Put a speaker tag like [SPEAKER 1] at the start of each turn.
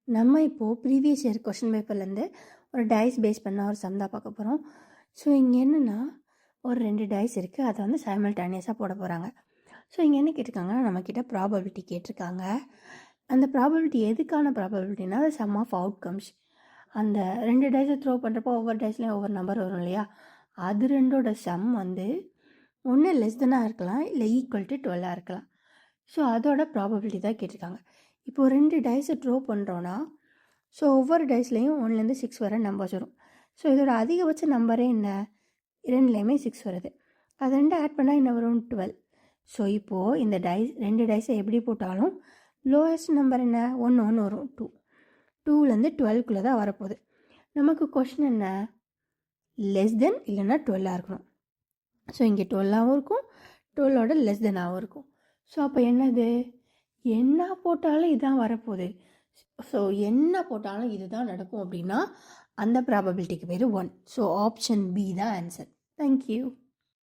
[SPEAKER 1] நம்ம இப்போது previous year question பேப்பர்லேருந்து ஒரு டைஸ் பேஸ் பண்ண ஒரு சம் தான் பார்க்க போகிறோம். ஸோ இங்கே என்னென்னா ஒரு 2 டைஸ் இருக்குது, அதை வந்து சைமல்டேனியஸாக போட போகிறாங்க. ஸோ இங்கே என்ன கேட்டிருக்காங்கன்னா, நம்மக்கிட்ட ப்ராபபிலிட்டி கேட்டிருக்காங்க. அந்த ப்ராபபிலிட்டி எதுக்கான ப்ராபபிலிட்டினா அது சம் ஆஃப் அவுட்கம்ஸ். அந்த 2 டைஸை த்ரோ பண்ணுறப்போ ஒவ்வொரு டைஸ்லேயும் ஒவ்வொரு நம்பர் வரும் இல்லையா, அது ரெண்டோட சம் வந்து ஒன்று லெஸ் தெனாக இருக்கலாம், இல்லை ஈக்குவல் டு 12 இருக்கலாம். ஸோ அதோட ப்ராபபிலிட்டி தான் கேட்டிருக்காங்க. இப்போது 2 டைஸை ட்ரோ பண்ணுறோன்னா, ஸோ ஒவ்வொரு டைஸ்லேயும் 1லேருந்து 6 வர நம்பர்ஸ் வரும். ஸோ இதோட அதிகபட்ச நம்பரே என்ன, 2லேயுமே 6 வருது. அது 2 ஆட் பண்ணால் என்ன வரும், 12. ஸோ இப்போது இந்த 2 டைஸை எப்படி போட்டாலும் லோயஸ்ட் நம்பர் என்ன, 1 வரும். 2லேருந்து 12க்குள்ளே தான் வரப்போகுது. நமக்கு கொஷின் என்ன, லெஸ் தென் இல்லைன்னா 12 இருக்கணும். ஸோ இங்கே 12ஆகவும் இருக்கும், 12ஓட லெஸ் தெனாகவும் இருக்கும். ஸோ அப்போ என்னது, என்ன போட்டாலும் இதுதான் வரப்போகுது. ஸோ என்ன போட்டாலும் இதுதான் நடக்கும் அப்படின்னா அந்த ப்ராபபிலிட்டிக்கு பேர் 1. ஸோ ஆப்ஷன் பி தான் ஆன்சர். தேங்க்யூ.